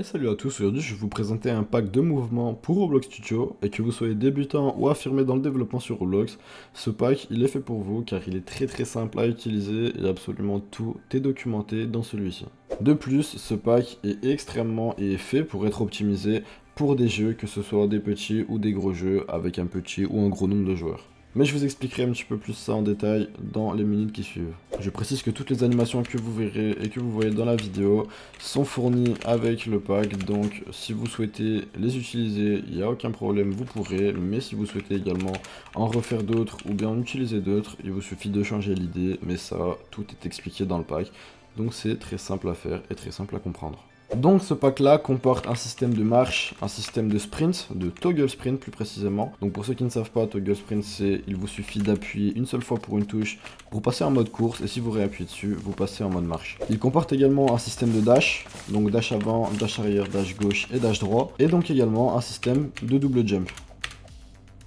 Salut à tous, aujourd'hui je vais vous présenter un pack de mouvements pour Roblox Studio et que vous soyez débutant ou affirmé dans le développement sur Roblox, ce pack il est fait pour vous car il est très simple à utiliser et absolument tout est documenté dans celui-ci. De plus, ce pack est extrêmement et est fait pour être optimisé pour des jeux, que ce soit des petits ou des gros jeux avec un petit ou un gros nombre de joueurs. Mais je vous expliquerai un petit peu plus ça en détail dans les minutes qui suivent. Je précise que toutes les animations que vous verrez et que vous voyez dans la vidéo sont fournies avec le pack, donc si vous souhaitez les utiliser, il n'y a aucun problème, vous pourrez, mais si vous souhaitez également en refaire d'autres ou bien en utiliser d'autres, il vous suffit de changer l'idée, mais ça, tout est expliqué dans le pack, donc c'est très simple à faire et très simple à comprendre. Donc ce pack là comporte un système de marche, un système de sprint, de toggle sprint plus précisément. Donc pour ceux qui ne savent pas, toggle sprint c'est il vous suffit d'appuyer une seule fois pour une touche pour passer en mode course et si vous réappuyez dessus, vous passez en mode marche. Il comporte également un système de dash, donc dash avant, dash arrière, dash gauche et dash droit. Et donc également un système de double jump.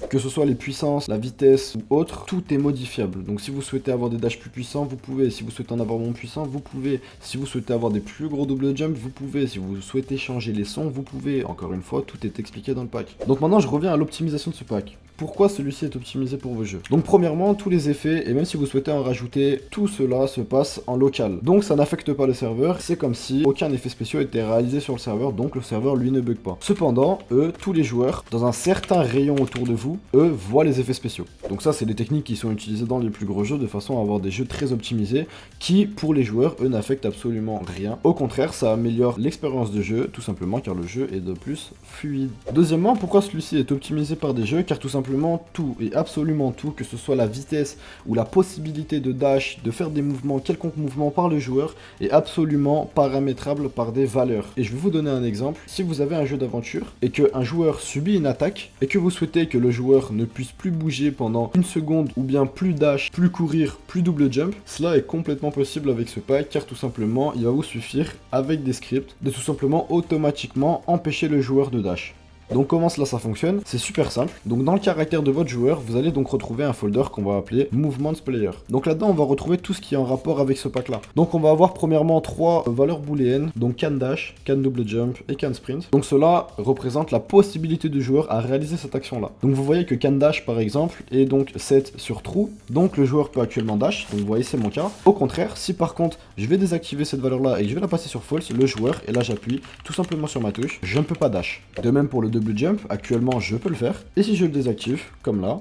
Que ce soit les puissances, la vitesse ou autre, tout est modifiable. Donc si vous souhaitez avoir des dashs plus puissants, vous pouvez. Si vous souhaitez en avoir moins puissants, vous pouvez. Si vous souhaitez avoir des plus gros double jump, vous pouvez. Si vous souhaitez changer les sons, vous pouvez. Encore une fois, tout est expliqué dans le pack. Donc maintenant, je reviens à l'optimisation de ce pack. Pourquoi celui-ci est optimisé pour vos jeux? Donc premièrement, tous les effets, et même si vous souhaitez en rajouter, tout cela se passe en local. Donc ça n'affecte pas le serveur, c'est comme si aucun effet spécial était réalisé sur le serveur, donc le serveur lui ne bug pas. Cependant, eux, tous les joueurs, dans un certain rayon autour de vous, eux, voient les effets spéciaux. Donc ça, c'est des techniques qui sont utilisées dans les plus gros jeux, de façon à avoir des jeux très optimisés, qui, pour les joueurs, eux, n'affectent absolument rien. Au contraire, ça améliore l'expérience de jeu, tout simplement car le jeu est de plus fluide. Deuxièmement, pourquoi celui-ci est optimisé par des jeux? Car tout simplement, tout et absolument tout, que ce soit la vitesse ou la possibilité de dash, de faire des mouvements, quelconque mouvement par le joueur, est absolument paramétrable par des valeurs. Et je vais vous donner un exemple. Si vous avez un jeu d'aventure et qu'un joueur subit une attaque et que vous souhaitez que le joueur ne puisse plus bouger pendant une seconde ou bien plus dash, plus courir, plus double jump, cela est complètement possible avec ce pack car tout simplement il va vous suffire avec des scripts de tout simplement automatiquement empêcher le joueur de dash. Donc comment cela ça fonctionne? C'est super simple. Donc dans le caractère de votre joueur, vous allez donc retrouver un folder qu'on va appeler Movements Player. Donc là-dedans, on va retrouver tout ce qui est en rapport avec ce pack-là. Donc on va avoir premièrement trois valeurs booléennes, donc can dash, can double jump et can sprint. Donc cela représente la possibilité du joueur à réaliser cette action-là. Donc vous voyez que can dash par exemple est donc set sur true. Donc le joueur peut actuellement dash. Donc vous voyez c'est mon cas. Au contraire, si par contre je vais désactiver cette valeur-là et que je vais la passer sur false, le joueur, et là j'appuie tout simplement sur ma touche, je ne peux pas dash. De même pour le double jump, actuellement je peux le faire, et si je le désactive, comme là,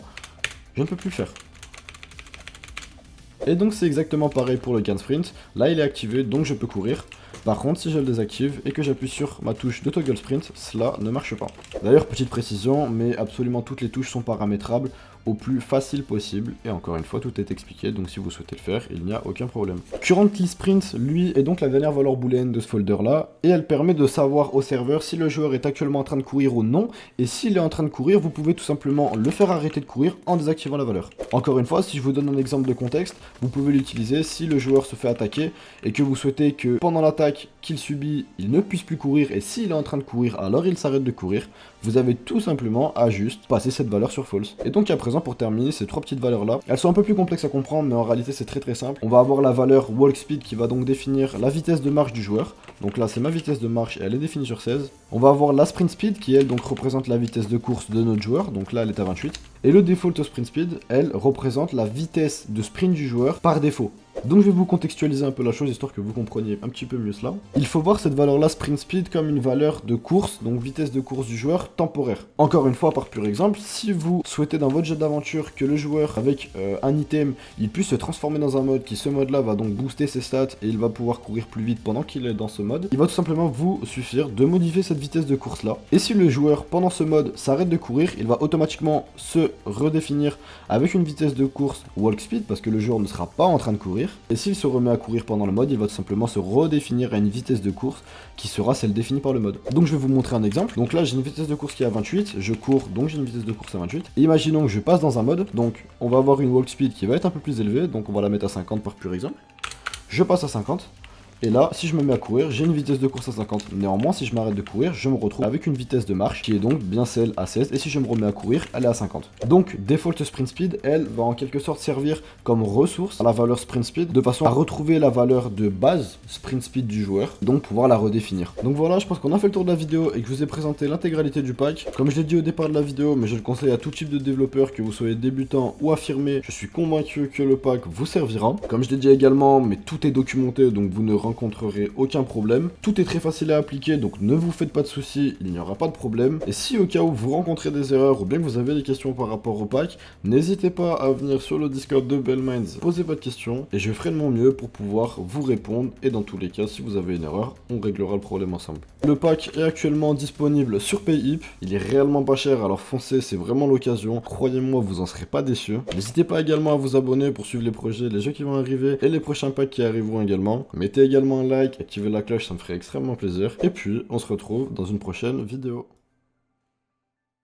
je ne peux plus le faire. Et donc c'est exactement pareil pour le can sprint, là il est activé donc je peux courir. Par contre si je le désactive et que j'appuie sur ma touche de toggle sprint, cela ne marche pas. D'ailleurs petite précision, mais absolument toutes les touches sont paramétrables au plus facile possible, et encore une fois tout est expliqué, donc si vous souhaitez le faire, il n'y a aucun problème. Currently Sprint, lui, est donc la dernière valeur booléenne de ce folder là, et elle permet de savoir au serveur si le joueur est actuellement en train de courir ou non, et s'il est en train de courir, vous pouvez tout simplement le faire arrêter de courir en désactivant la valeur. Encore une fois, si je vous donne un exemple de contexte, vous pouvez l'utiliser si le joueur se fait attaquer, et que vous souhaitez que pendant l'attaque qu'il subit, il ne puisse plus courir, et s'il est en train de courir, alors il s'arrête de courir, vous avez tout simplement à juste passer cette valeur sur false. Et donc à présent, pour terminer ces trois petites valeurs là, elles sont un peu plus complexes à comprendre, mais en réalité c'est très simple. On va avoir la valeur walk speed qui va donc définir la vitesse de marche du joueur. Donc là c'est ma vitesse de marche et elle est définie sur 16. On va avoir la sprint speed qui elle donc représente la vitesse de course de notre joueur, donc là elle est à 28. Et le default sprint speed, elle représente la vitesse de sprint du joueur par défaut. Donc je vais vous contextualiser un peu la chose histoire que vous compreniez un petit peu mieux cela. Il faut voir cette valeur là sprint speed comme une valeur de course, donc vitesse de course du joueur temporaire. Encore une fois par pur exemple, si vous souhaitez dans votre jeu d'aventure que le joueur avec un item, il puisse se transformer dans un mode qui ce mode là va donc booster ses stats et il va pouvoir courir plus vite pendant qu'il est dans ce mode, il va tout simplement vous suffire de modifier cette vitesse de course là. Et si le joueur pendant ce mode s'arrête de courir, il va automatiquement se redéfinir avec une vitesse de course walk speed parce que le joueur ne sera pas en train de courir. Et s'il se remet à courir pendant le mode, il va tout simplement se redéfinir à une vitesse de course qui sera celle définie par le mode. Donc je vais vous montrer un exemple. Donc là j'ai une vitesse de course qui est à 28, je cours donc j'ai une vitesse de course à 28. Et imaginons que je passe dans un mode, donc on va avoir une walk speed qui va être un peu plus élevée, donc on va la mettre à 50 par pur exemple. Je passe à 50. Et là, si je me mets à courir, j'ai une vitesse de course à 50. Néanmoins, si je m'arrête de courir, je me retrouve avec une vitesse de marche qui est donc bien celle à 16. Et si je me remets à courir, elle est à 50. Donc, Default Sprint Speed, elle va en quelque sorte servir comme ressource à la valeur Sprint Speed de façon à retrouver la valeur de base Sprint Speed du joueur, donc pouvoir la redéfinir. Donc voilà, je pense qu'on a fait le tour de la vidéo et que je vous ai présenté l'intégralité du pack. Comme je l'ai dit au départ de la vidéo, mais je le conseille à tout type de développeur, que vous soyez débutant ou affirmé, je suis convaincu que le pack vous servira. Comme je l'ai dit également, mais tout est documenté, donc vous ne rencontrerez aucun problème. Tout est très facile à appliquer, donc ne vous faites pas de soucis, il n'y aura pas de problème. Et si au cas où vous rencontrez des erreurs ou bien que vous avez des questions par rapport au pack, n'hésitez pas à venir sur le Discord de Bellminds, poser votre question et je ferai de mon mieux pour pouvoir vous répondre. Et dans tous les cas, si vous avez une erreur, on réglera le problème ensemble. Le pack est actuellement disponible sur Payhip, il est réellement pas cher, alors foncez, c'est vraiment l'occasion. Croyez-moi, vous en serez pas déçus. N'hésitez pas également à vous abonner pour suivre les projets, les jeux qui vont arriver et les prochains packs qui arriveront également. Mettez également un like, activez la cloche, ça me ferait extrêmement plaisir. Et puis, on se retrouve dans une prochaine vidéo.